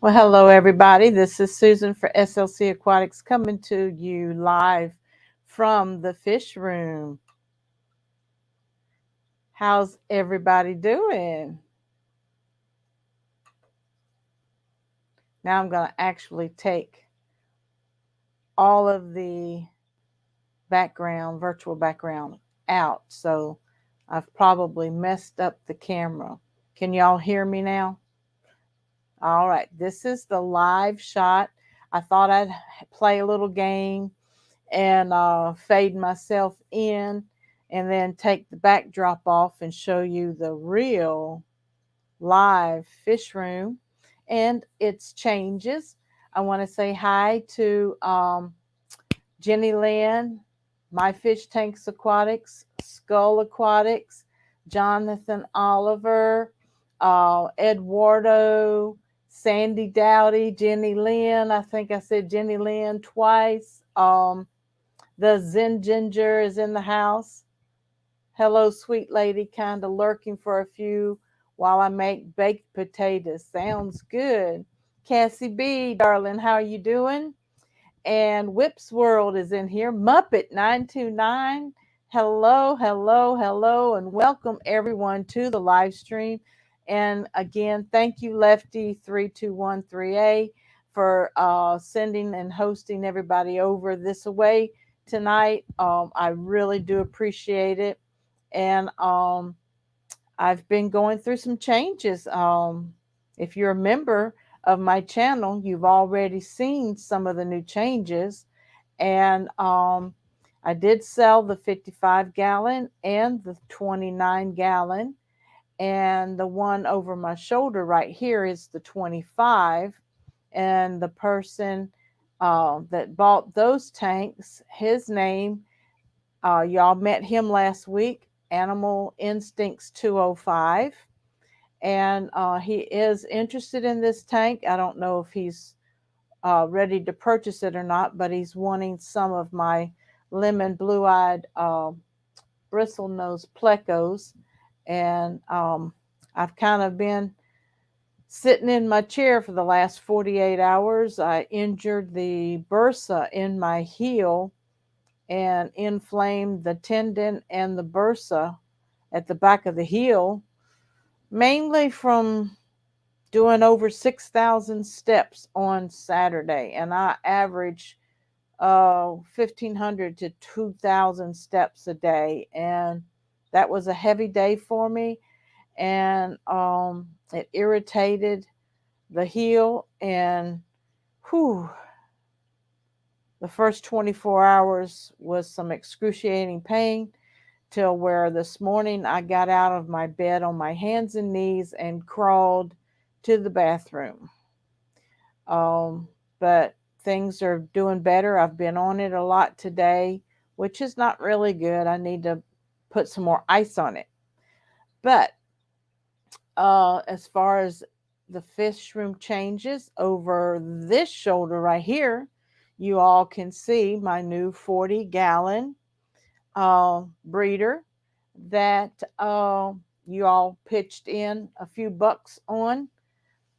Well, hello, everybody. This is Susan for SLC Aquatics coming to you live from the Fishroom. How's everybody doing? Now I'm going to actually take all of the virtual background out. So I've probably messed up the camera. Can y'all hear me now? All right. This is the live shot. I thought I'd play a little game and fade myself in and then take the backdrop off and show you the real live fish room and its changes. I want to say hi to Jenny Lynn, My Fish Tanks Aquatics, Skull Aquatics, Jonathan Oliver, Eduardo, Sandy Dowdy, Jenny Lynn. I think I said Jenny Lynn twice. The Zen Ginger is in the house. Hello, sweet lady, kind of lurking for a few while I make baked potatoes. Sounds good. Cassie B, darling, how are you doing? And Whips World is in here. Muppet 929. Hello, hello, hello, and welcome everyone to the live stream. And again, thank you, Lefty 3213A, for sending and hosting everybody over this way tonight. I really do appreciate it. And I've been going through some changes. If you're a member of my channel, you've already seen some of the new changes. And I did sell the 55-gallon and the 29-gallon. And the one over my shoulder right here is the 25. And the person that bought those tanks, his name, y'all met him last week, AnimalInstincts205. And he is interested in this tank. I don't know if he's ready to purchase it or not, but he's wanting some of my lemon blue-eyed bristlenose plecos. And I've kind of been sitting in my chair for the last 48 hours. I injured the bursa in my heel and inflamed the tendon and the bursa at the back of the heel, mainly from doing over 6,000 steps on Saturday. And I average 1,500 to 2,000 steps a day. And that was a heavy day for me. And it irritated the heel. And the first 24 hours was some excruciating pain, till where this morning I got out of my bed on my hands and knees and crawled to the bathroom. But things are doing better. I've been on it a lot today, which is not really good. I need to put some more ice on it. But as far as the fish room changes, over this shoulder right here, you all can see my new 40-gallon breeder that you all pitched in a few bucks on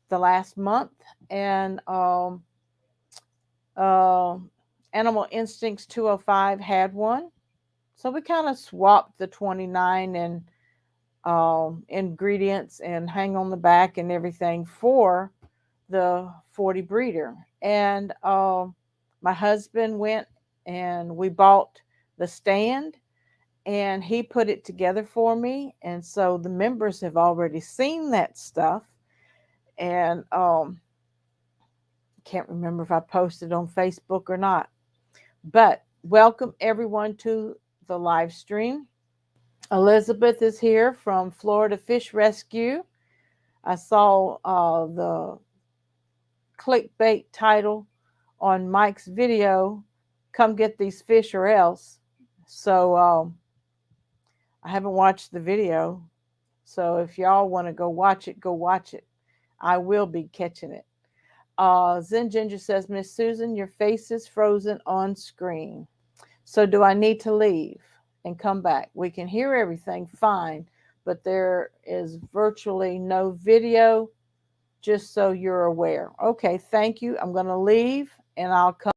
the last month. And Animal Instincts 205 had one. So we kind of swapped the 29 and ingredients and hang on the back and everything for the 40 breeder. And my husband went and we bought the stand and he put it together for me. And so the members have already seen that stuff. And can't remember if I posted on Facebook or not. But welcome everyone to the live stream. Elizabeth is here from Florida Fish Rescue. I saw the clickbait title on Mike's video, "Come Get These Fish or Else." So I haven't watched the video. So if y'all want to go watch it, go watch it. I will be catching it. Zen Ginger says, "Miss Susan, your face is frozen on screen. So do I need to leave and come back? We can hear everything fine, but there is virtually no video. just so you're aware. Okay, thank you. I'm going to leave and I'll come.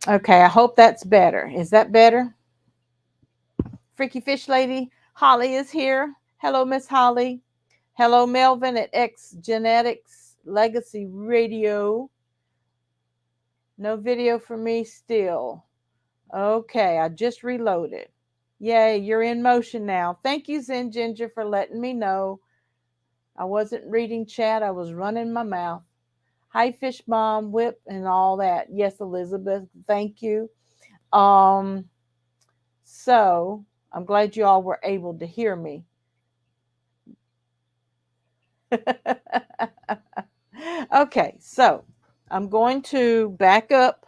Okay, I hope that's better. Is that better? Freaky Fish Lady Holly is here. Hello, Miss Holly. Hello, Melvin at X Genetics Legacy Radio. No video for me still. Okay, I just reloaded. Yay, you're in motion now. Thank you, Zen Ginger, for letting me know. I wasn't reading chat, I was running my mouth. Hi, Fish Mom, Whip, and all that. Yes, Elizabeth, thank you. So I'm glad you all were able to hear me. Okay, so I'm going to back up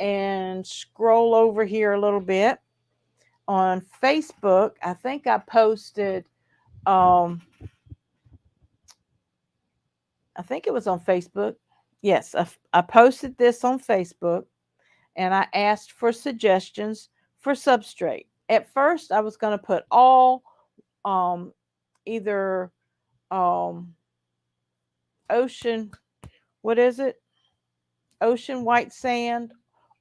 and scroll over here a little bit. On Facebook, I think I posted, I think it was on Facebook. Yes, I posted this on Facebook and I asked for suggestions for substrate. At first, I was going to put all either ocean, what is it? Ocean white sand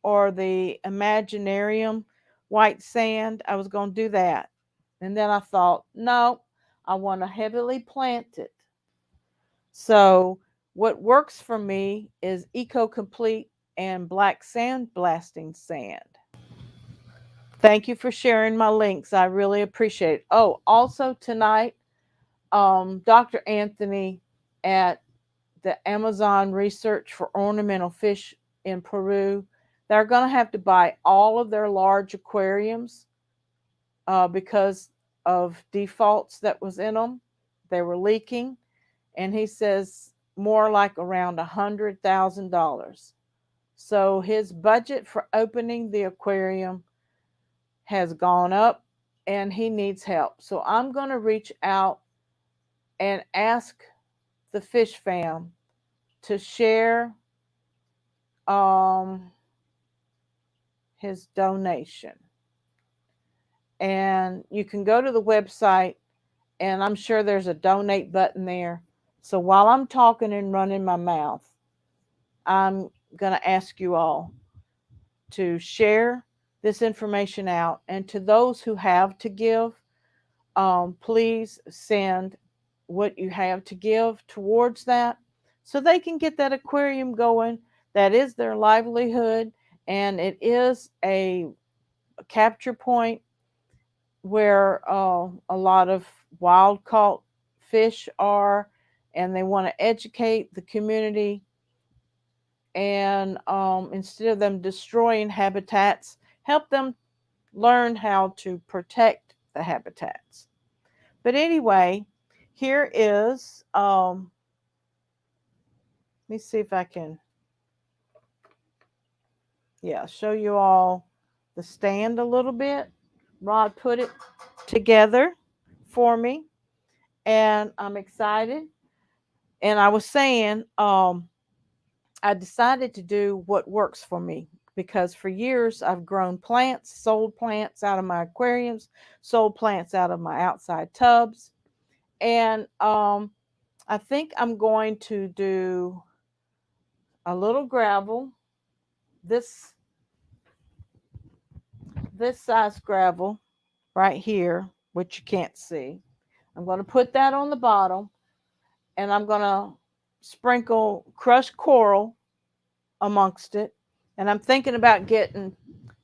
or the Imaginarium white sand. I was going to do that. And then I thought, no, I want to heavily plant it. So what works for me is Eco Complete and black sand blasting sand. Thank you for sharing my links. I really appreciate it. Oh, also tonight, Dr. Anthony at the Amazon Research for Ornamental Fish in Peru, they're going to have to buy all of their large aquariums because of defaults that was in them. They were leaking. And he says more like around $100,000. So his budget for opening the aquarium has gone up and he needs help. So I'm going to reach out and ask the Fish Fam to share his donation. And you can go to the website, and I'm sure there's a donate button there. So while I'm talking and running my mouth, I'm going to ask you all to share this information out. And to those who have to give, please send what you have to give towards that so they can get that aquarium going. That is their livelihood, and it is a capture point where a lot of wild caught fish are, and they want to educate the community. And instead of them destroying habitats, help them learn how to protect the habitats. But anyway, here is, let me see if I can, show you all the stand a little bit. Rod put it together for me, and I'm excited. And I was saying, I decided to do what works for me because for years I've grown plants, sold plants out of my aquariums, sold plants out of my outside tubs. And I think I'm going to do a little gravel, this size gravel right here, which you can't see. I'm going to put that on the bottom, and I'm going to sprinkle crushed coral amongst it. And I'm thinking about getting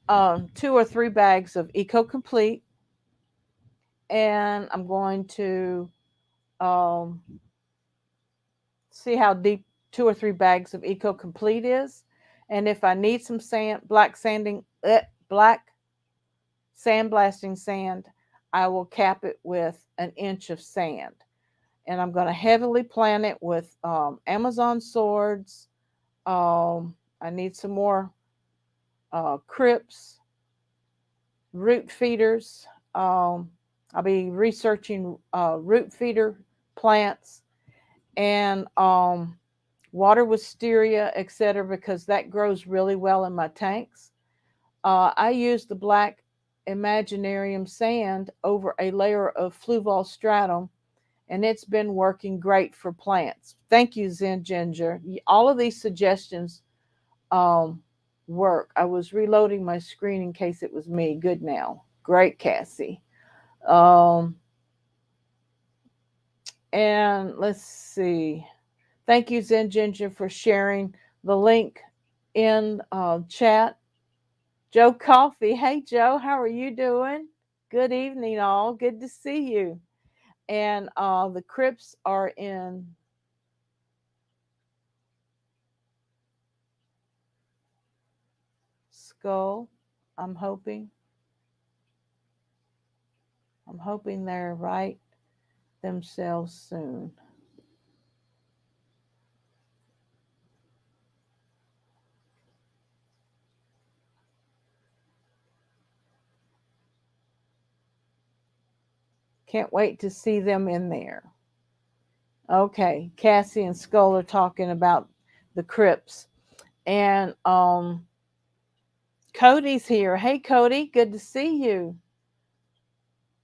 2 or 3 bags of Eco Complete, and I'm going to see how deep 2 or 3 bags of Eco Complete is, and if I need some sand, black sandblasting sand, I will cap it with an inch of sand. And I'm going to heavily plant it with Amazon swords. I need some more crypts root feeders. I'll be researching root feeder plants and water wisteria, etc., because that grows really well in my tanks. I use the black Imaginarium sand over a layer of fluval stratum, and it's been working great for plants. Thank you, Zen Ginger. All of these suggestions um, work. I was reloading my screen in case it was me. Good now. Great, Cassie. Um, and let's see. Thank you, Zen Ginger, for sharing the link in chat. Joe Coffee. Hey, Joe, how are you doing? Good evening, all. Good to see you. And the crypts are in Skull. I'm hoping. I'm hoping they're right themselves soon. Can't wait to see them in there. Okay, Cassie and Skull are talking about the crypts. And Cody's here. Hey, Cody, good to see you.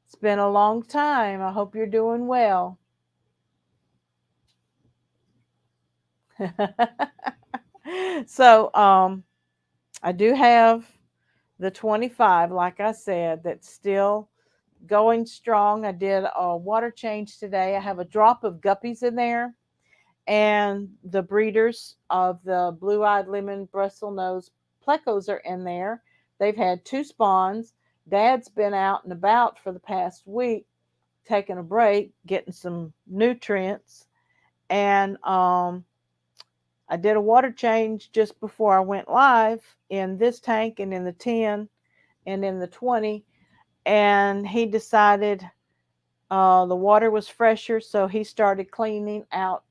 It's been a long time. I hope you're doing well. So, I do have the 25, like I said, that's still going strong. I did a water change today. I have a drop of guppies in there, and the breeders of the blue-eyed lemon bristlenose plecos are in there. They've had 2 spawns. Dad's been out and about for the past week, taking a break, getting some nutrients, and I did a water change just before I went live in this tank and in the 10 and in the 20, and he decided the water was fresher, so he started cleaning out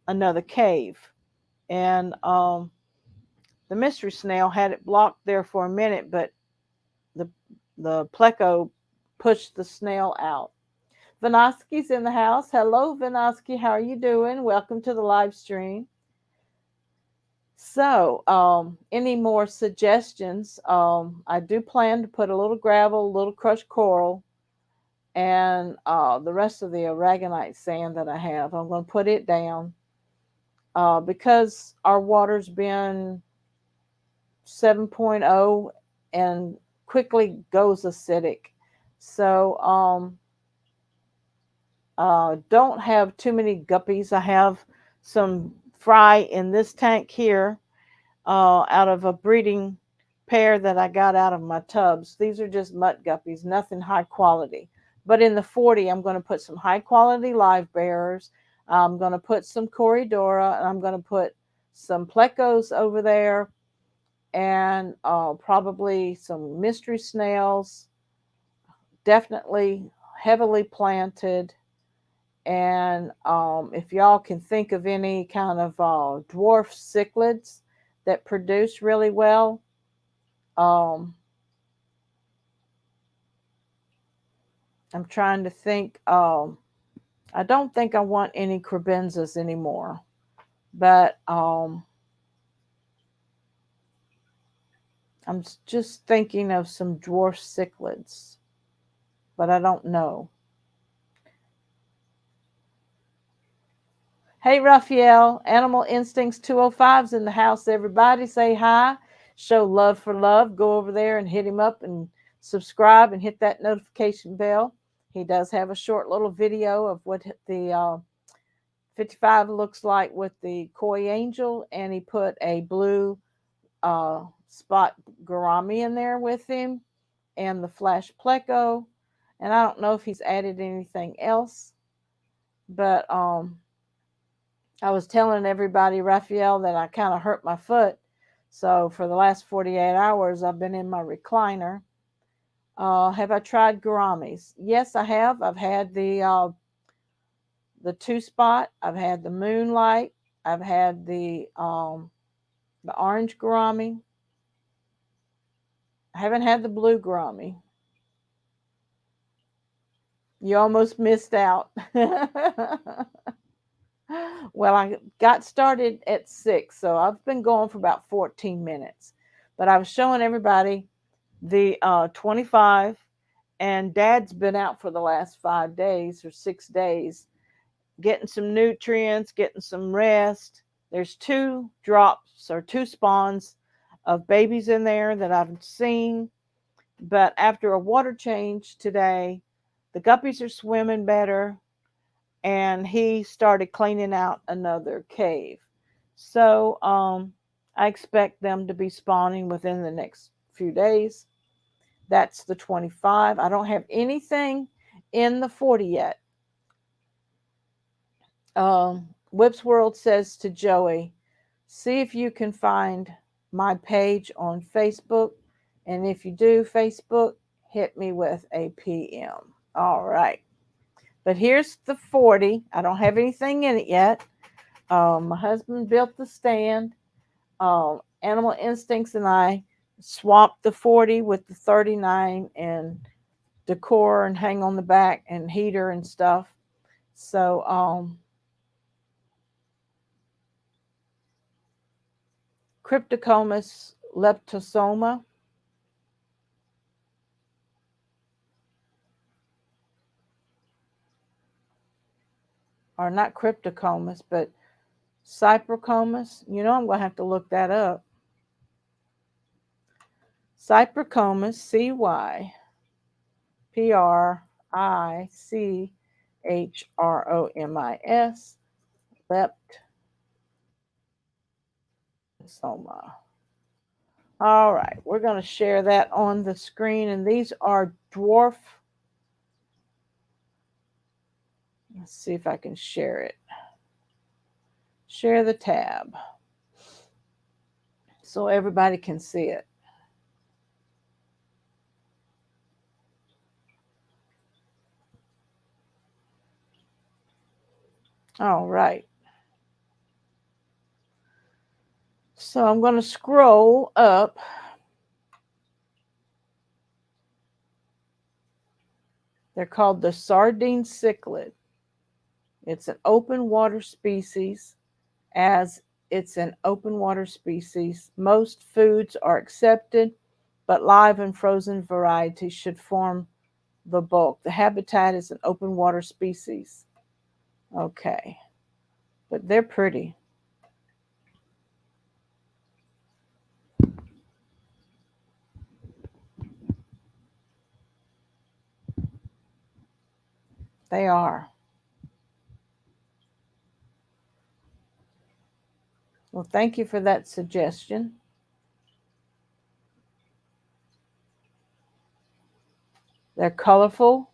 another cave. And the mystery snail had it blocked there for a minute, but the pleco pushed the snail out. Vinoski's in the house. Hello, Vinoski. How are you doing? Welcome to the live stream. So, any more suggestions? I do plan to put a little gravel, a little crushed coral, and the rest of the aragonite sand that I have. I'm going to put it down because our water's been 7.0 and quickly goes acidic. So, don't have too many guppies. I have some fry in this tank here out of a breeding pair that I got out of my tubs. These are just mutt guppies, nothing high quality. But in the 40, I'm going to put some high quality live bearers. I'm going to put some Corridora, and I'm going to put some plecos over there, and probably some mystery snails, definitely heavily planted. And if y'all can think of any kind of dwarf cichlids that produce really well, I'm trying to think. I don't think I want any crabenzas anymore, but I'm just thinking of some dwarf cichlids, but I don't know. Hey, Raphael, AnimalInstincts205's in the house. Everybody say hi. Show love for love. Go over there and hit him up and subscribe and hit that notification bell. He does have a short little video of what the 55 looks like with the koi angel, and he put a blue spot gourami in there with him and the flash pleco. And I don't know if he's added anything else, but I was telling everybody, Raphael, that I kind of hurt my foot. So for the last 48 hours, I've been in my recliner. Have I tried gouramis? Yes, I have. I've had the 2-spot. I've had the moonlight. I've had the orange gourami. I haven't had the blue gourami. You almost missed out. Well, I got started at 6, so I've been going for about 14 minutes. But I was showing everybody the 25, and Dad's been out for the last 5 days or 6 days, getting some nutrients, getting some rest. There's 2 drops or 2 spawns of babies in there that I've seen. But after a water change today, the guppies are swimming better, and he started cleaning out another cave. So I expect them to be spawning within the next few days. That's the 25. I don't have anything in the 40 yet. Whips World says to Joey, see if you can find my page on Facebook. And if you do Facebook, hit me with a PM. All right. But here's the 40. I don't have anything in it yet. My husband built the stand. Animal Instincts and I swapped the 40 with the 39 and decor and hang on the back and heater and stuff. So Cryptocomus leptosoma. Or not Cryptocomus, but Cypricomus. You know, I'm going to have to look that up. Cypricomus, Cyprichromis, leptosoma. All right, we're going to share that on the screen, and these are dwarf. Let's see if I can share it. Share the tab so everybody can see it. All right. So I'm going to scroll up. They're called the sardine cichlid. It's an open water species. As it's an open water species, most foods are accepted, but live and frozen varieties should form the bulk. The habitat is an open water species. Okay, but they're pretty. They are. Well, thank you for that suggestion. They're colorful.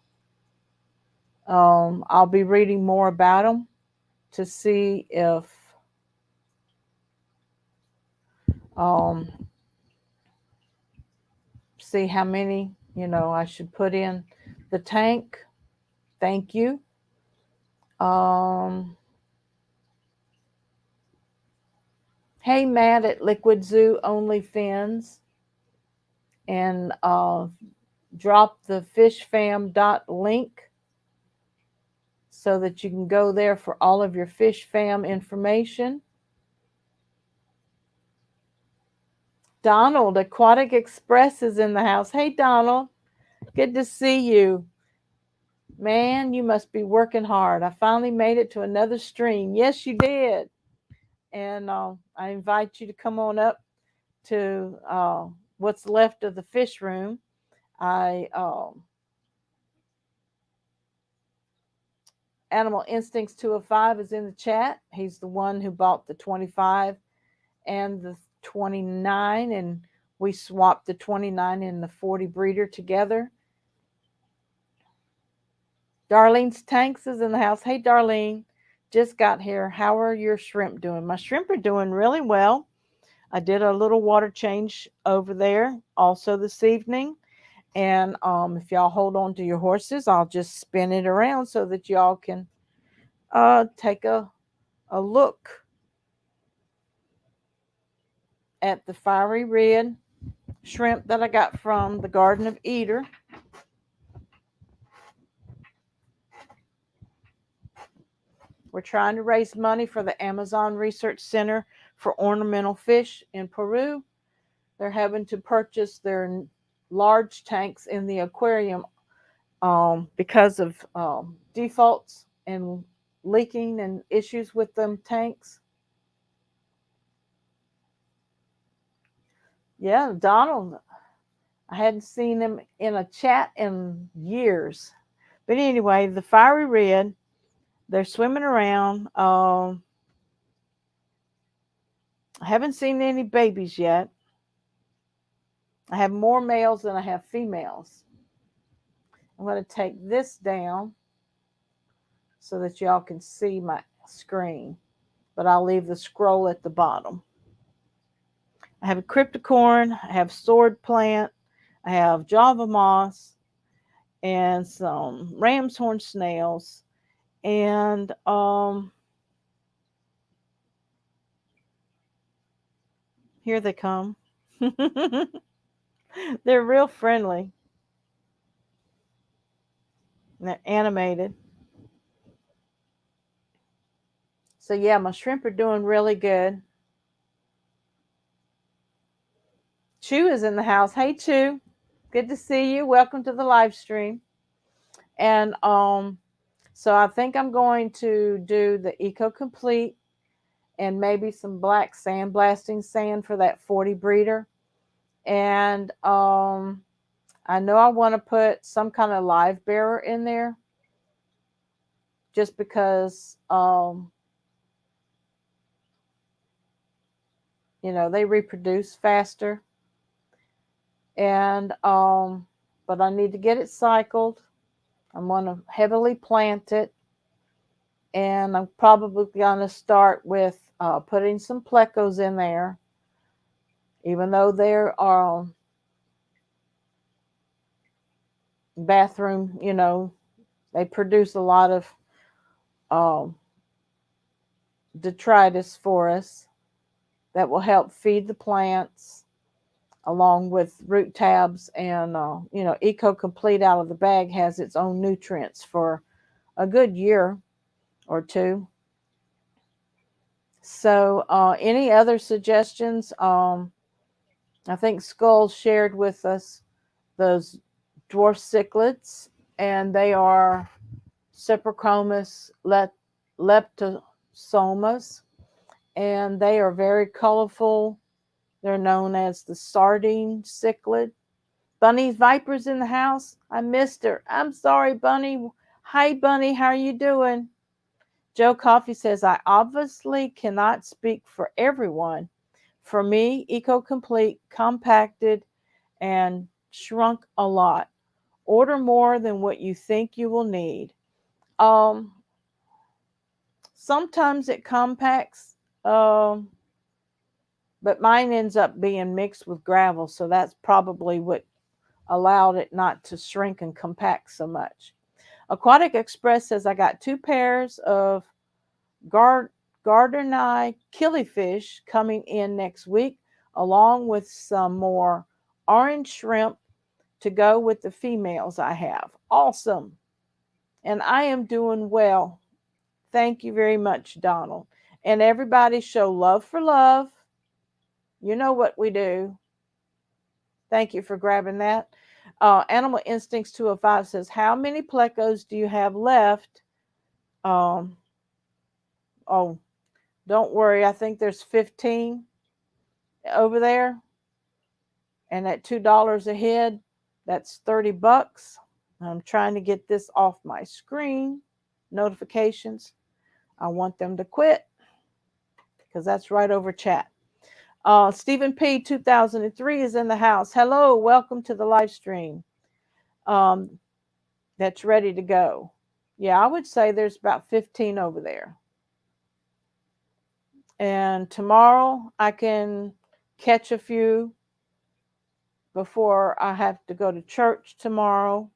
I'll be reading more about them to see if see how many, I should put in the tank. Thank you. Hey, Matt at Liquid Zoo Only Fins. And drop the fishfam.link so that you can go there for all of your fish fam information. Donald, Aquatic Express is in the house. Hey, Donald. Good to see you. Man, you must be working hard. I finally made it to another stream. Yes, you did. And I invite you to come on up to what's left of the fish room. AnimalInstincts205 is in the chat. He's the one who bought the 25 and the 29, and we swapped the 29 and the 40 breeder together. Darlene's Tanks is in the house. Hey, Darlene, just got here. How are your shrimp doing? My shrimp are doing really well. I did a little water change over there also this evening. And if y'all hold on to your horses, I'll just spin it around so that y'all can take a look at the fiery red shrimp that I got from the Garden of Eden. We're trying to raise money for the Amazon Research Center for Ornamental Fish in Peru. They're having to purchase their large tanks in the aquarium because of defaults and leaking and issues with them tanks. Yeah, Donald, I hadn't seen him in a chat in years. But anyway, the fiery red, they're swimming around. I haven't seen any babies yet. I have more males than I have females. I'm going to take this down so that y'all can see my screen, but I'll leave the scroll at the bottom. I have a cryptocorn, I have sword plant, I have Java moss, and some ram's horn snails, and here they come. They're real friendly. They're animated. So yeah, my shrimp are doing really good. Chew is in the house. Hey Chew, good to see you. Welcome to the live stream. And so I think I'm going to do the Eco Complete and maybe some black sandblasting sand for that 40 breeder. And I know I want to put some kind of live bearer in there just because you know, they reproduce faster. And but I need to get it cycled. I'm going to heavily plant it, and I'm probably going to start with putting some plecos in there, even though there are bathroom, you know, they produce a lot of detritus for us that will help feed the plants along with root tabs. And you know, Eco Complete out of the bag has its own nutrients for a good year or two. So any other suggestions? I think Skull shared with us those dwarf cichlids, and they are Cypricomus leptosomas, and they are very colorful. They're known as the sardine cichlid. Bunny's Viper's in the house. I missed her. I'm sorry, Bunny. Hi, Bunny. How are you doing? Joe Coffee says, I obviously cannot speak for everyone. For me, Eco Complete compacted and shrunk a lot. Order more than what you think you will need. Sometimes it compacts, but mine ends up being mixed with gravel, so that's probably what allowed it not to shrink and compact so much. Aquatic Express says, I got 2 pairs of Gardnerine killifish coming in next week, along with some more orange shrimp to go with the females I have. Awesome. And I am doing well. Thank you very much, Donald. And everybody show love for love. You know what we do. Thank you for grabbing that. AnimalInstincts205 says, how many plecos do you have left? Oh, don't worry. I think there's 15 over there. And at $2 a head, that's $30. I'm trying to get this off my screen. Notifications. I want them to quit because that's right over chat. Stephen P. 2003 is in the house. Hello, welcome to the live stream. That's ready to go. Yeah, I would say there's about 15 over there. And tomorrow I can catch a few before I have to go to church tomorrow.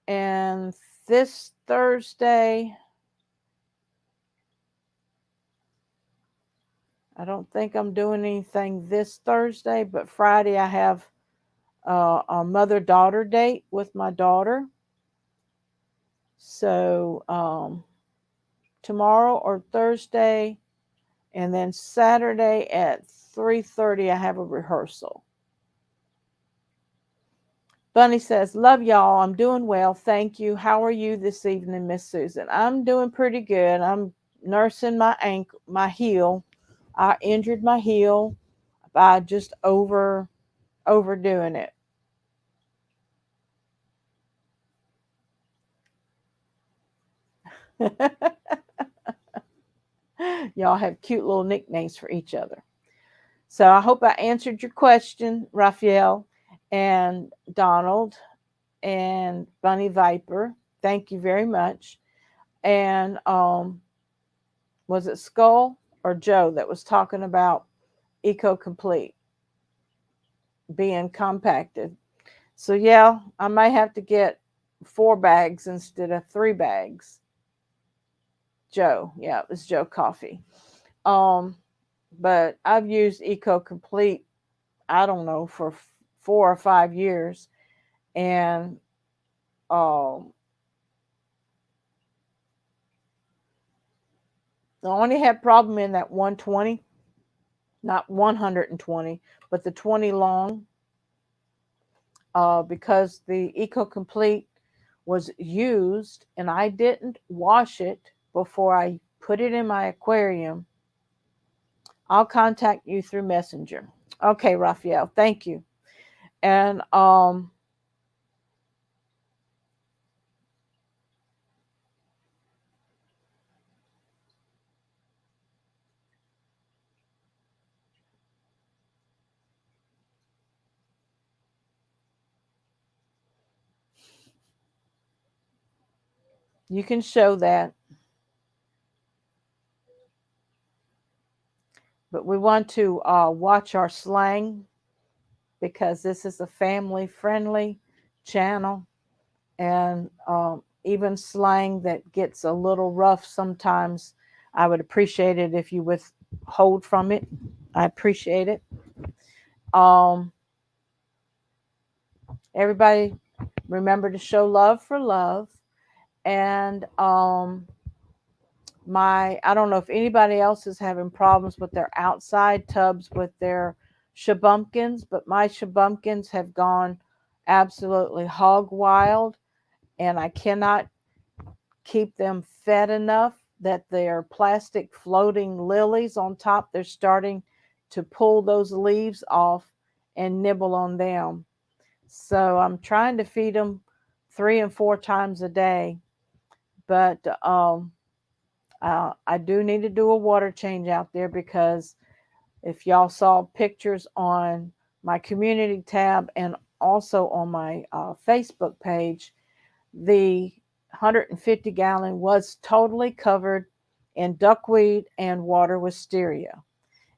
And this Thursday, I don't think I'm doing anything this Thursday, but Friday I have a mother-daughter date with my daughter. So tomorrow or Thursday. And then Saturday at 3:30, I have a rehearsal. Bunny says, love y'all. I'm doing well. Thank you. How are you this evening, Miss Susan? I'm doing pretty good. I'm nursing my ankle, my heel. I injured my heel by just overdoing it. Y'all have cute little nicknames for each other. So I hope I answered your question, Raphael and Donald and Bunny Viper. Thank you very much. And was it Skull or Joe that was talking about Eco Complete being compacted? So yeah, I might have to get 4 bags instead of 3 bags. Joe, yeah, it was Joe Coffee. But I've used Eco Complete, I don't know, for 4 or 5 years, and um, I only had problem in that 120, not 120, but the 20 long, because the Eco Complete was used and I didn't wash it before I put it in my aquarium. I'll contact you through Messenger. Okay, Raphael, thank you. And you can show that. But we want to watch our slang because this is a family friendly channel, and even slang that gets a little rough sometimes, I would appreciate it if you withhold from it. I appreciate it. Everybody remember to show love for love. And I don't know if anybody else is having problems with their outside tubs with their shabumpkins, but my shabumpkins have gone absolutely hog wild, and I cannot keep them fed enough that they're plastic floating lilies on top. They're starting to pull those leaves off and nibble on them. So I'm trying to feed them 3 and 4 times a day, but I do need to do a water change out there, because if y'all saw pictures on my community tab and also on my Facebook page, the 150-gallon was totally covered in duckweed and water wisteria.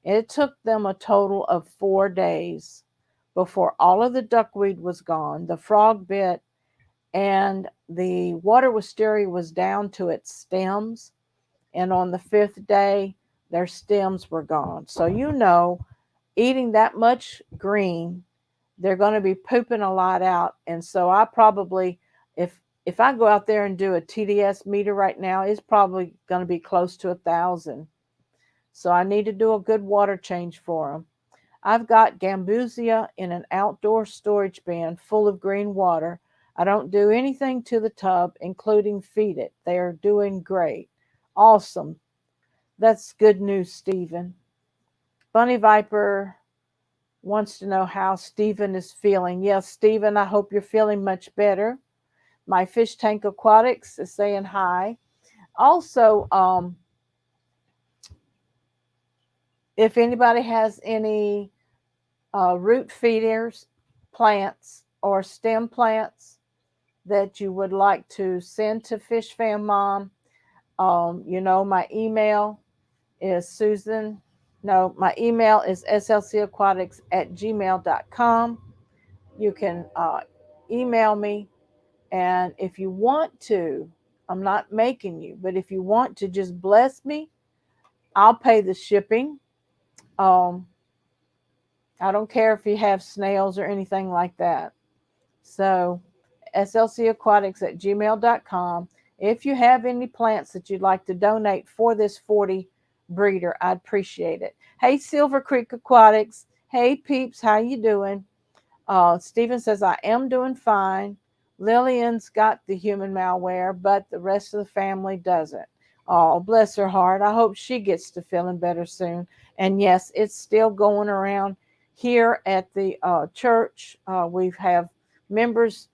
It took them a total of 4 days before all of the duckweed was gone, the frog bit, and the water wisteria was down to its stems. And on the 5th day, their stems were gone. So, eating that much green, they're going to be pooping a lot out. And so I probably, if I go out there and do a TDS meter right now, it's probably going to be close to 1,000. So I need to do a good water change for them. I've got gambusia in an outdoor storage bin full of green water. I don't do anything to the tub, including feed it. They are doing great. Awesome. That's good news, Stephen. Bunny Viper wants to know how Stephen is feeling. Yes, Stephen, I hope you're feeling much better. My Fish Tank Aquatics is saying hi. Also, if anybody has any root feeders, plants, or stem plants that you would like to send to Fish Fam Mom, my email is my email is slcaquatics@gmail.com. You can email me, and if you want to, I'm not making you, but if you want to just bless me, I'll pay the shipping. I don't care if you have snails or anything like that. So slcaquatics@gmail.com. If you have any plants that you'd like to donate for this 40 breeder, I'd appreciate it. Hey, Silver Creek Aquatics. Hey, peeps, how you doing? Stephen says, I am doing fine. Lillian's got the human malware, but the rest of the family doesn't. Oh, bless her heart. I hope she gets to feeling better soon. And yes, it's still going around here at the church. We have members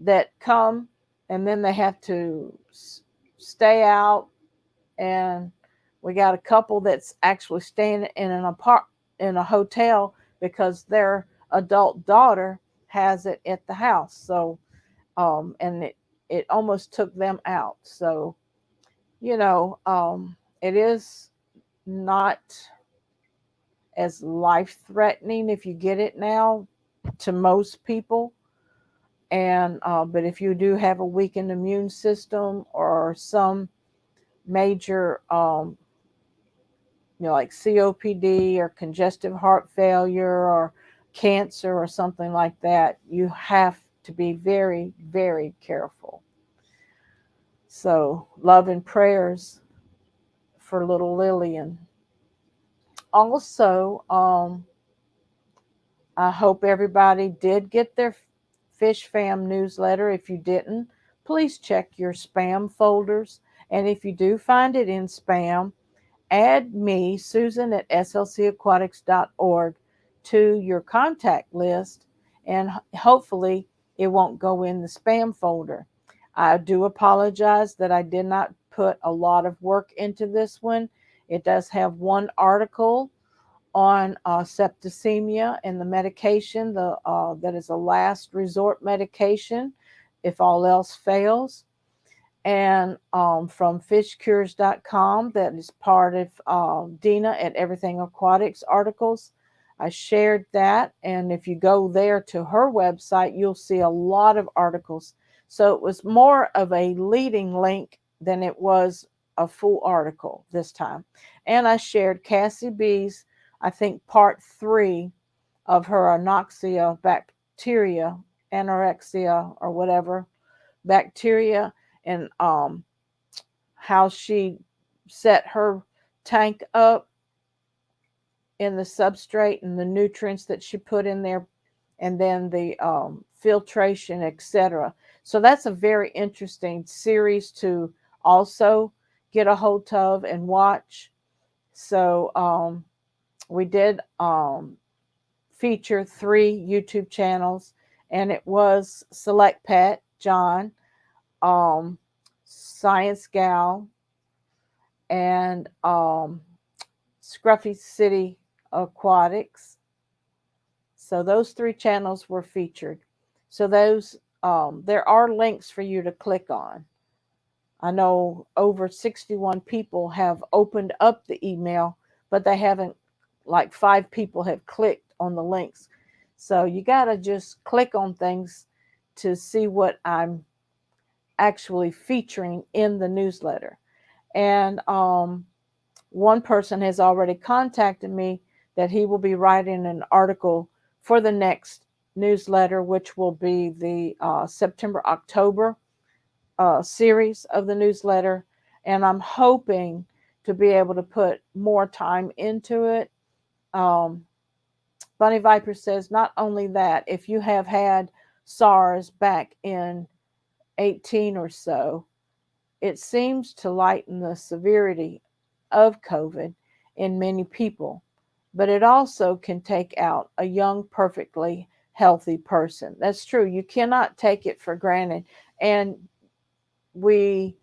that come and then they have to stay out, and we got a couple that's actually staying in in a hotel because their adult daughter has it at the house. So and it almost took them out. So it is not as life threatening if you get it now to most people. And but if you do have a weakened immune system or some major like COPD or congestive heart failure or cancer or something like that, you have to be very, very careful. So love and prayers for little Lillian. Also, I hope everybody did get their Fish Fam newsletter. If you didn't, please check your spam folders. And if you do find it in spam, add me, Susan, at slcaquatics.org to your contact list, and hopefully it won't go in the spam folder. I do apologize that I did not put a lot of work into this one. It does have one article on septicemia and the medication, that is a last resort medication if all else fails. And from fishcures.com, that is part of Dina at Everything Aquatics articles. I shared that, and if you go there to her website, you'll see a lot of articles. So it was more of a leading link than it was a full article this time. And I shared Cassie B's, I think, part 3 of her anoxia bacteria, anorexia or whatever, bacteria, and how she set her tank up in the substrate and the nutrients that she put in there, and then the filtration, etc. So that's a very interesting series to also get a hold of and watch. So we did feature 3 YouTube channels, and it was Select Pet, John, Science Gal, and Scruffy City Aquatics. So those 3 channels were featured. So those there are links for you to click on. I know over 61 people have opened up the email, but they haven't, like 5 people have clicked on the links. So you got to just click on things to see what I'm actually featuring in the newsletter. And one person has already contacted me that he will be writing an article for the next newsletter, which will be the September-October series of the newsletter. And I'm hoping to be able to put more time into it. Bunny Viper says, not only that, if you have had SARS back in 18 or so, it seems to lighten the severity of COVID in many people, but it also can take out a young, perfectly healthy person. That's true. You cannot take it for granted. And we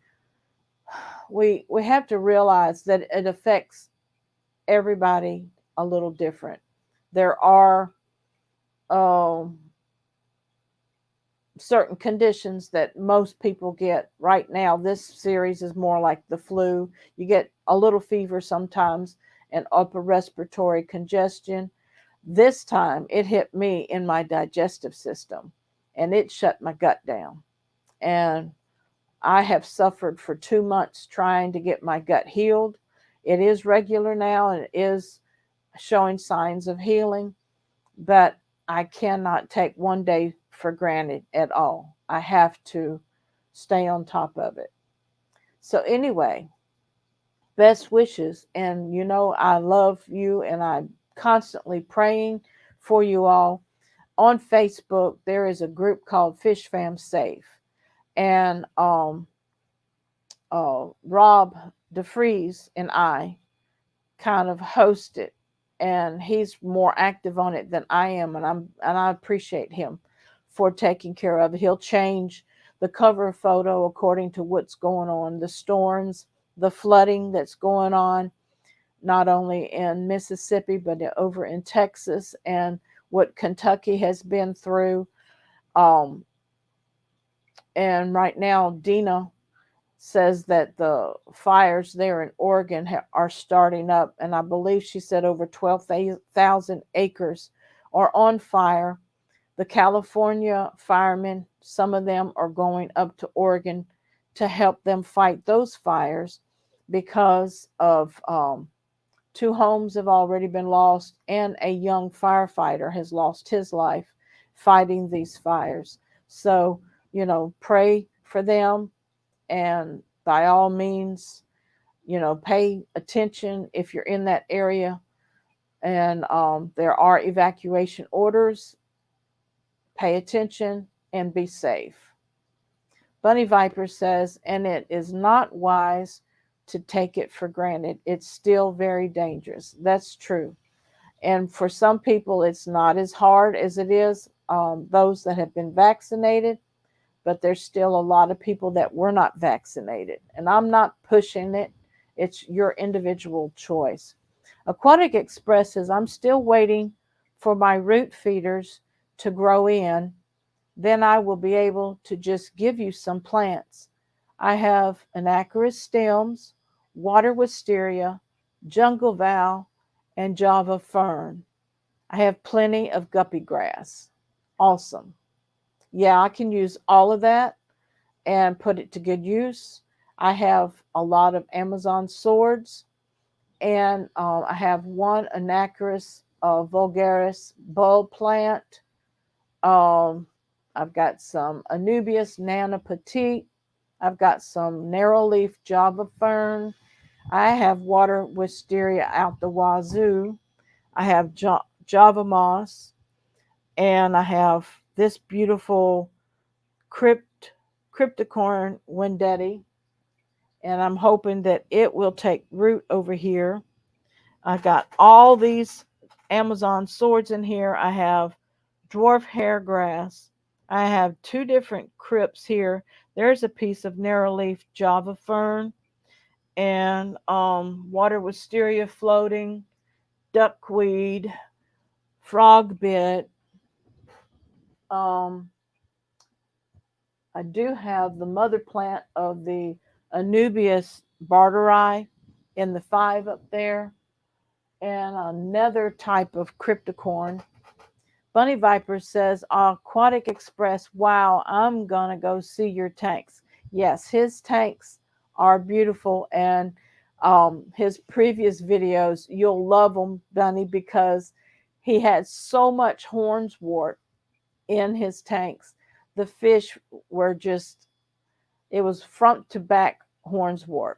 have to realize that it affects everybody a little different. There are certain conditions that most people get right now. This series is more like the flu. You get a little fever sometimes and upper respiratory congestion. This time it hit me in my digestive system and it shut my gut down. And I have suffered for 2 months trying to get my gut healed. It is regular now and it is showing signs of healing, but I cannot take one day for granted at all. I have to stay on top of it. So anyway, best wishes. And you know, I love you and I'm constantly praying for you all. On Facebook, there is a group called Fish Fam Safe. And Rob DeFries and I kind of host it, and he's more active on it than I am, and I appreciate him for taking care of it. He'll change the cover photo according to what's going on, the storms, the flooding that's going on, not only in Mississippi but over in Texas, and what Kentucky has been through. Um, and right now, Dina says that the fires there in Oregon are starting up, and I believe she said over 12,000 acres are on fire. The California firemen, some of them are going up to Oregon to help them fight those fires because of 2 homes have already been lost, and a young firefighter has lost his life fighting these fires. So, you know, pray for them, and by all means, you know, pay attention if you're in that area. And there are evacuation orders. Pay attention and be safe. Bunny Viper says, and it is not wise to take it for granted. It's still very dangerous. That's true. And for some people, it's not as hard as it is those that have been vaccinated, but there's still a lot of people that were not vaccinated. And I'm not pushing it. It's your individual choice. Aquatic Express says, I'm still waiting for my root feeders to grow in. Then I will be able to just give you some plants. I have anacarus stems, water wisteria, jungle val, and Java fern. I have plenty of guppy grass. Awesome. Yeah, I can use all of that and put it to good use. I have a lot of Amazon swords, and I have one anacarus vulgaris bulb plant. I've got some Anubias nana petite. I've got some narrow leaf Java fern. I have water wisteria out the wazoo. I have Java moss, and I have this beautiful cryptocorn Wendetti, and I'm hoping that it will take root over here. I got all these Amazon swords in here. I have dwarf hairgrass. I have 2 different crypts here. There's a piece of narrow leaf Java fern, and water wisteria floating, duckweed, frog bit. I do have the mother plant of the Anubias barteri in the 5 up there, and another type of cryptocorn. Bunny Viper says, Aquatic Express, wow, I'm going to go see your tanks. Yes, his tanks are beautiful, and his previous videos, you'll love them, Bunny, because he had so much hornswort in his tanks. The fish were just, it was front to back hornswort.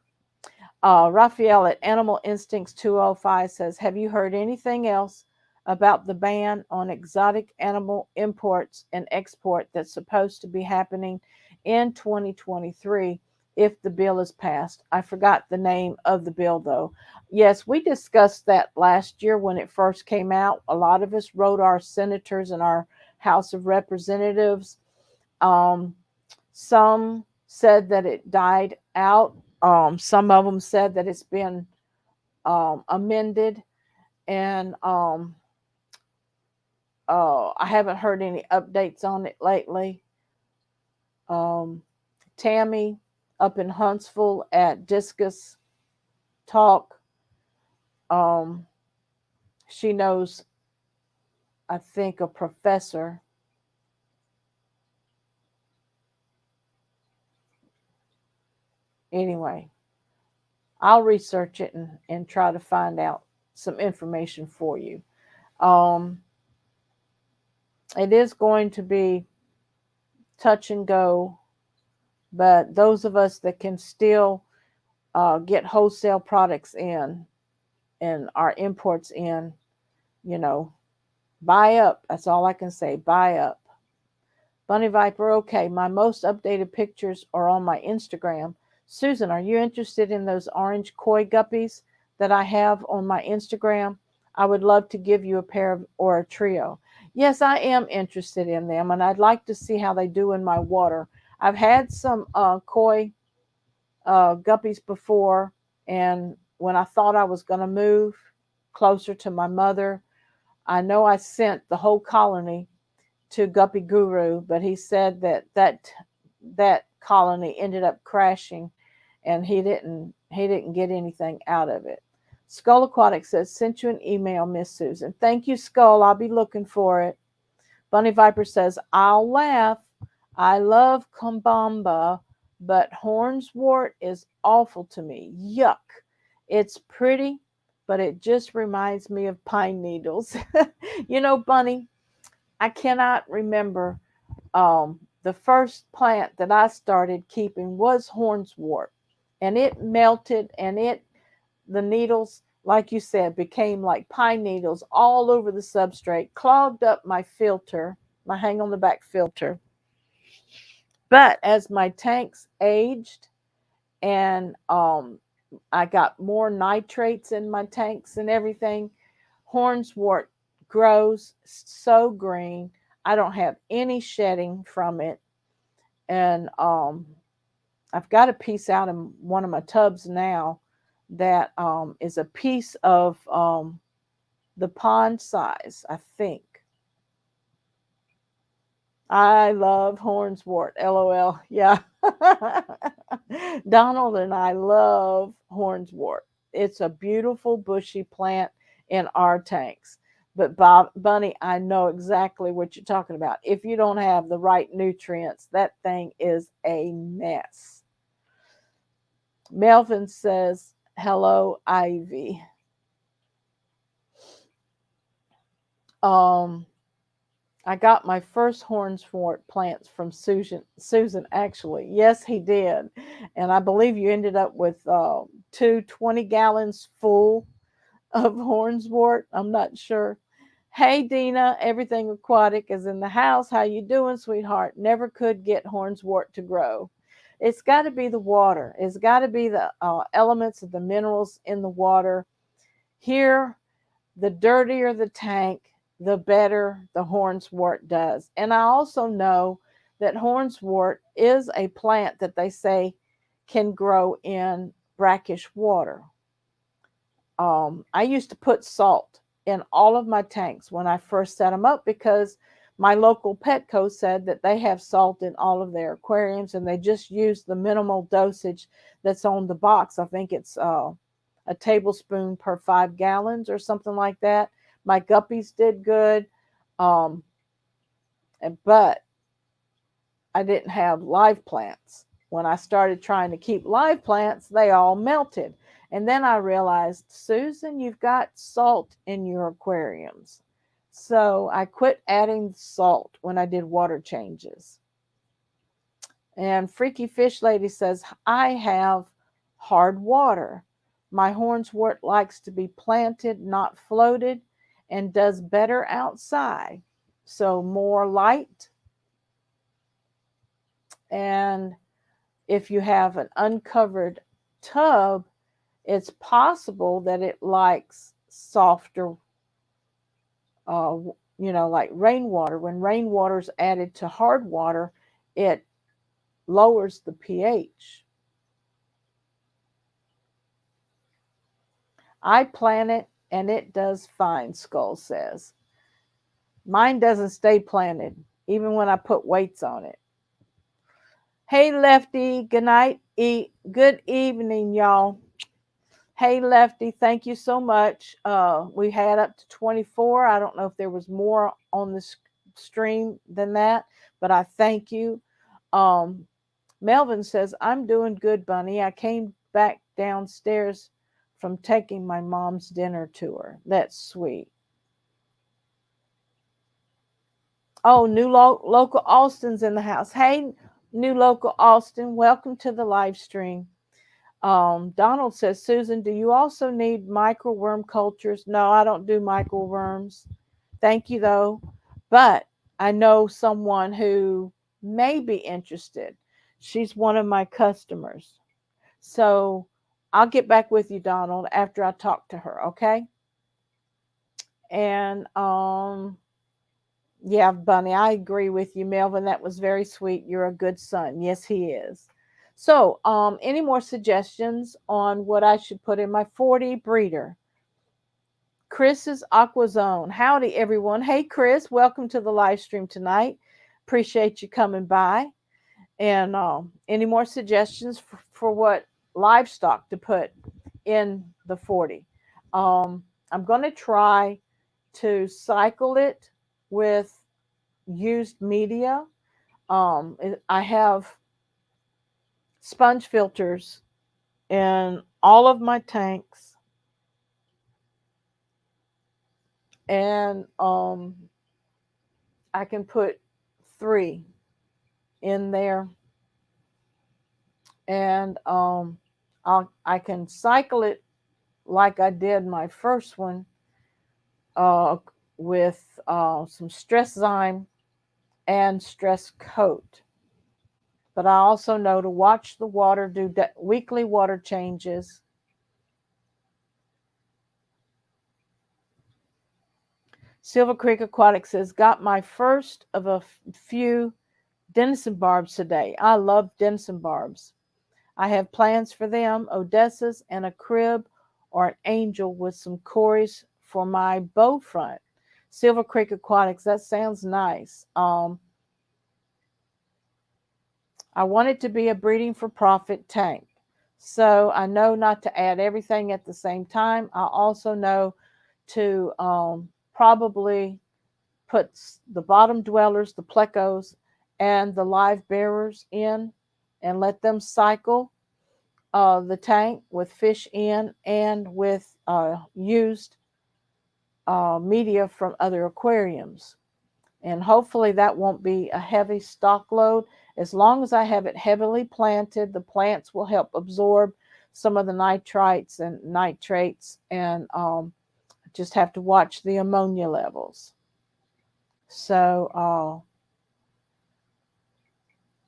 Raphael at AnimalInstincts205 says, have you heard anything else about the ban on exotic animal imports and export that's supposed to be happening in 2023 if the bill is passed? I forgot the name of the bill, though. Yes, we discussed that last year when it first came out. A lot of us wrote our senators and our House of Representatives. Some said that it died out. Some of them said that it's been amended, and I haven't heard any updates on it lately. Tammy up in Huntsville at Discus Talk, she knows, I think, a professor. Anyway, I'll research it and try to find out some information for you. It is going to be touch and go But those of us that can still get wholesale products in and our imports in, you know, buy up. That's all I can say. Buy up. Bunny Viper, okay. My most updated pictures are on my Instagram. Susan, are you interested in those orange koi guppies that I have on my Instagram? I would love to give you a pair of, or a trio. Yes, I am interested in them, and I'd like to see how they do in my water. I've had some koi guppies before, and when I thought I was going to move closer to my mother, I know I sent the whole colony to Guppy Guru, but he said that colony ended up crashing, and he didn't get anything out of it. Skull Aquatics says, sent you an email, Miss Susan. Thank you, Skull. I'll be looking for it. Bunny Viper says, I'll laugh. I love Kumbamba, but hornswort is awful to me. Yuck. It's pretty, but it just reminds me of pine needles. You know, Bunny, I cannot remember. The first plant that I started keeping was hornswort, and it melted, and the needles, like you said, became like pine needles all over the substrate, clogged up my filter, my hang on the back filter. But as my tanks aged and I got more nitrates in my tanks and everything, hornswort grows so green. I don't have any shedding from it. And I've got a piece out in one of my tubs now that is a piece of the pond size, I think. I love hornswort, LOL. Yeah. Donald and I love hornswort. It's a beautiful bushy plant in our tanks. But Bunny, I know exactly what you're talking about. If you don't have the right nutrients, that thing is a mess. Melvin says, hello, Ivy. I got my first hornswort plants from Susan, actually. Yes, he did. And I believe you ended up with 20 gallons full of hornswort. I'm not sure. Hey, Dina, everything aquatic is in the house. How you doing, sweetheart? Never could get hornswort to grow. It's got to be the water. It's got to be the elements of the minerals in the water. Here, the dirtier the tank, the better the hornswort does. And I also know that hornswort is a plant that they say can grow in brackish water. I used to put salt in all of my tanks when I first set them up because my local Petco said that they have salt in all of their aquariums and they just use the minimal dosage that's on the box. I think it's a tablespoon per 5 gallons or something like that. My guppies did good, but I didn't have live plants. When I started trying to keep live plants, they all melted. And then I realized, Susan, you've got salt in your aquariums. So I quit adding salt when I did water changes. And Freaky Fish Lady says, I have hard water. My hornswort likes to be planted, not floated, and does better outside. So more light. And if you have an uncovered tub, it's possible that it likes softer, like rainwater. When rainwater is added to hard water, it lowers the pH. I plant it and it does fine, Skull says. Mine doesn't stay planted, even when I put weights on it. Hey, Lefty, good night. Good evening, y'all. Hey, Lefty, thank you so much. We had up to 24. I don't know if there was more on the stream than that, but I thank you. Melvin says, I'm doing good, Bunny. I came back downstairs from taking my mom's dinner tour. That's sweet. Oh, new local Austin's in the house. Hey, New Local Austin, welcome to the live stream. Donald says, Susan, do you also need microworm cultures? No, I don't do microworms. Thank you, though. But I know someone who may be interested. She's one of my customers. So I'll get back with you, Donald, after I talk to her, okay? And yeah, Bunny, I agree with you, Melvin. That was very sweet. You're a good son. Yes, he is. So, any more suggestions on what I should put in my 40 breeder? Chris's Aqua Zone. Howdy, everyone. Hey, Chris, welcome to the live stream tonight. Appreciate you coming by. And any more suggestions for what livestock to put in the 40? I'm going to try to cycle it with used media. I have sponge filters in all of my tanks, and I can put 3 in there, and I can cycle it like I did my first one, uh, with some stress zyme and stress coat. But I also know to watch the water, do weekly water changes. Silver Creek Aquatics says, got my first of a few Denison barbs today. I love Denison barbs. I have plans for them, Odessas, and a crib or an angel with some cories for my bow front. Silver Creek Aquatics, that sounds nice. I want it to be a breeding for profit tank. So I know not to add everything at the same time. I also know to probably put the bottom dwellers, the plecos, and the live bearers in and let them cycle the tank with fish in and with used media from other aquariums. And hopefully that won't be a heavy stock load. As long as I have it heavily planted, the plants will help absorb some of the nitrites and nitrates, and just have to watch the ammonia levels. So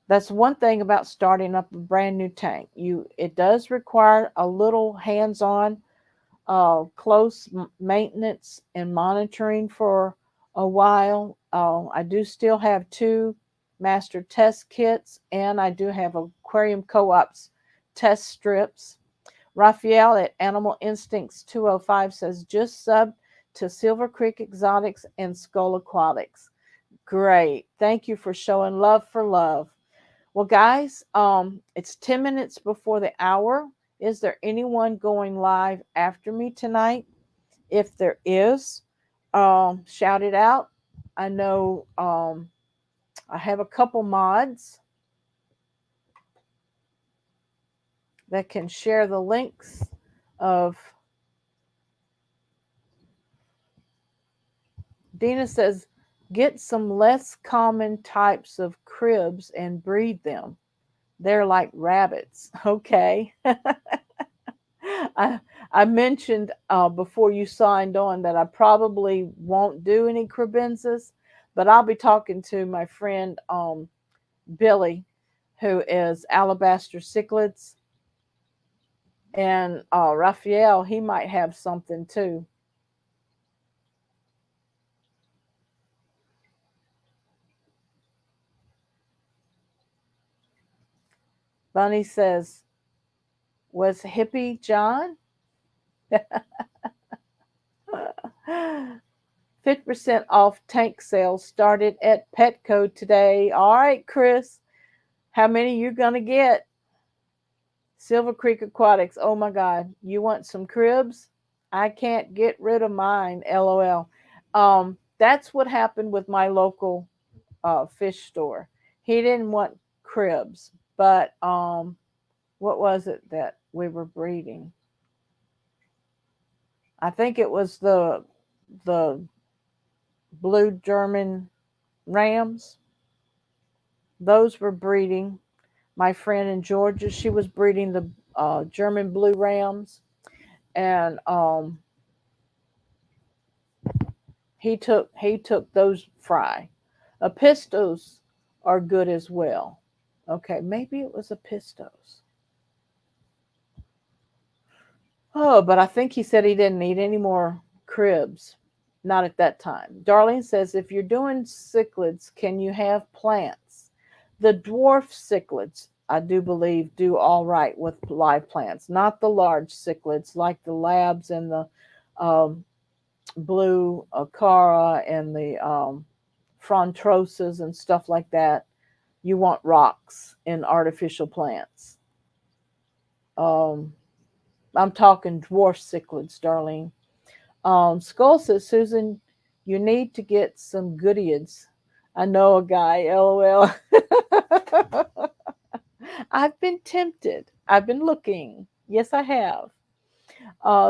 that's one thing about starting up a brand new tank. It does require a little hands-on, close maintenance and monitoring for a while. I do still have 2 master test kits, and I do have Aquarium Co-op's test strips. Raphael at AnimalInstincts205 says, just sub to Silver Creek Exotics and Skull Aquatics. Great. Thank you for showing love for love. Well, guys, it's 10 minutes before the hour. Is there anyone going live after me tonight? If there is, shout it out. I know I have a couple mods that can share the links of. Dina says, get some less common types of cribs and breed them. They're like rabbits. Okay. I, I mentioned before you signed on that I probably won't do any cribenzas, but I'll be talking to my friend Billy, who is Alabaster Cichlids, and Raphael, he might have something too. Bunny says, was Hippie John? 50% off tank sales started at Petco today. All right, Chris, how many you gonna get? Silver Creek Aquatics. Oh my God, you want some cribs? I can't get rid of mine. LOL. That's what happened with my local fish store. He didn't want cribs, but what was it that we were breeding? I think it was the blue German rams. those were breeding. My friend in Georgia, she was breeding the German blue rams, and he took those fry. Pistos are good as well. Okay, maybe it was a pistos. Oh, but I think he said he didn't need any more cribs. Not at that time. Darlene says, if you're doing cichlids, can you have plants? The dwarf cichlids, I do believe, do all right with live plants. Not the large cichlids like the labs and the um, blue acara and the frontrosas and stuff like that. You want rocks in artificial plants. Um, I'm talking dwarf cichlids, Darlene. Skull says, Susan, you need to get some goodies. I know a guy, lol. I've been tempted. I've been looking. Yes, I have.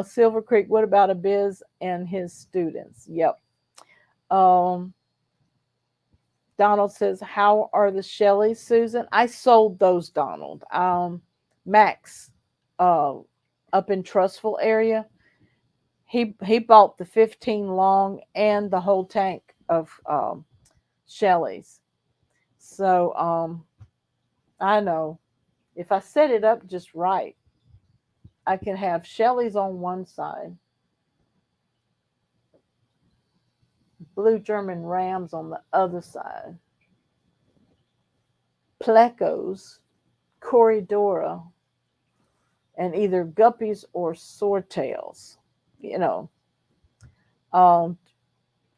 Silver Creek, what about a biz and his students? Yep. Um, Donald says, how are the Shelleys, Susan? I sold those, Donald. Max, uh, up in Trustful area, he bought the 15 long and the whole tank of Shelleys. So I know if I set it up just right, I can have Shelleys on one side, blue German rams on the other side, plecos, corridora, and either guppies or swordtails. You know, um,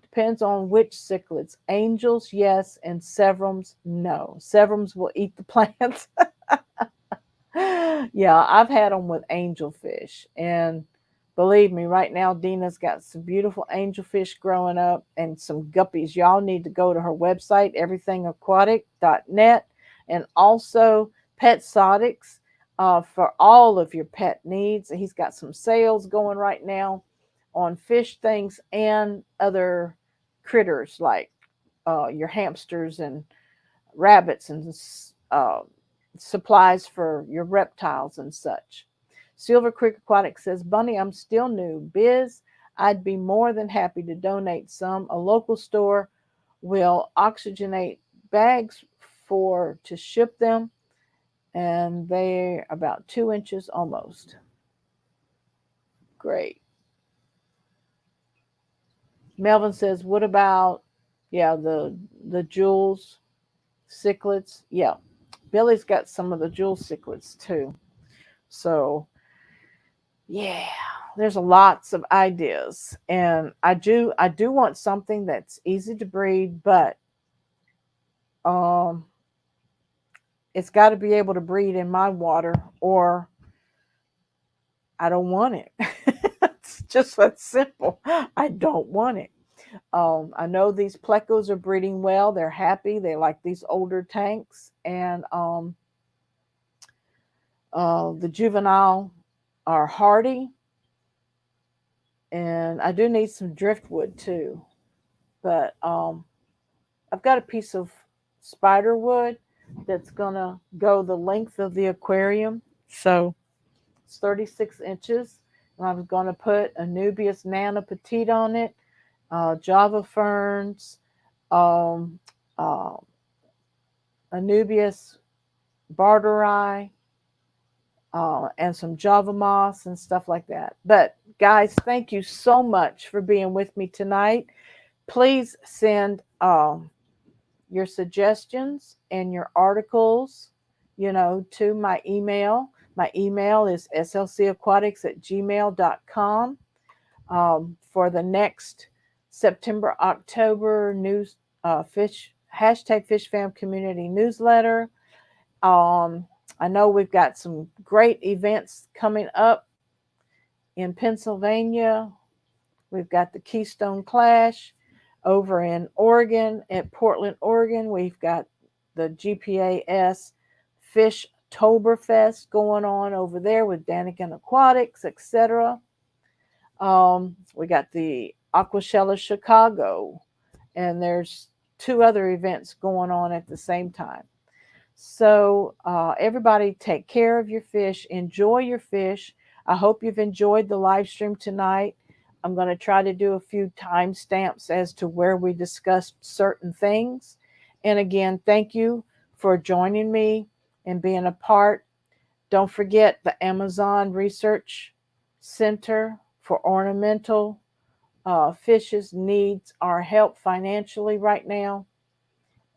depends on which cichlids. Angels, yes, and severums, no. Severums will eat the plants. Yeah, I've had them with angelfish, and believe me, right now Dina's got some beautiful angelfish growing up and some guppies. Y'all need to go to her website, everythingaquatic.net, and also Petsotics for all of your pet needs. He's got some sales going right now on fish things and other critters like your hamsters and rabbits and uh, supplies for your reptiles and such. Silver Creek Aquatics says, Bunny, I'm still new. Biz, I'd be more than happy to donate some. A local store will oxygenate bags for to ship them, and they're about 2 inches almost. Great. Melvin says, what about, yeah, the jewels, cichlids? Yeah, Billy's got some of the jewel cichlids too. So yeah, there's lots of ideas, and I do want something that's easy to breed, but um, it's got to be able to breed in my water, or I don't want it. It's just that simple. I don't want it. I know these plecos are breeding well. They're happy. They like these older tanks, and the juvenile are hardy, and I do need some driftwood too. But I've got a piece of spider wood that's gonna go the length of the aquarium, so it's 36 inches. And I'm gonna put Anubias nana petite on it, Java ferns, um, uh, Anubias barteri, and some Java moss and stuff like that. But guys, thank you so much for being with me tonight. Please send your suggestions and your articles, to my email. My email is slcaquatics@gmail.com. For the next September, October news, fish hashtag Fish Fam Community newsletter. I know we've got some great events coming up in Pennsylvania. We've got the Keystone Clash over in Oregon, at Portland, Oregon. We've got the GPAS Fish Toberfest going on over there with Daniken Aquatics, etc. We got the Aquashella Chicago, and there's two other events going on at the same time. So everybody take care of your fish. Enjoy your fish. I hope you've enjoyed the live stream tonight. I'm going to try to do a few timestamps as to where we discussed certain things. And again, thank you for joining me and being a part. Don't forget the Amazon Research Center for Ornamental Fishes needs our help financially right now.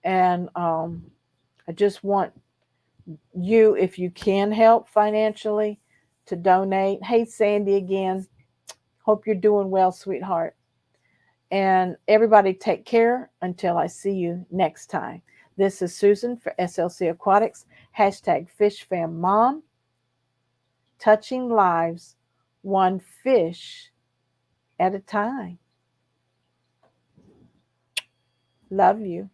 And I just want you, if you can help financially, to donate. Hey, Sandy again. Hope you're doing well, sweetheart. And everybody take care until I see you next time. This is Susan for SLC Aquatics. Hashtag FishFamMom. Touching lives one fish at a time. Love you.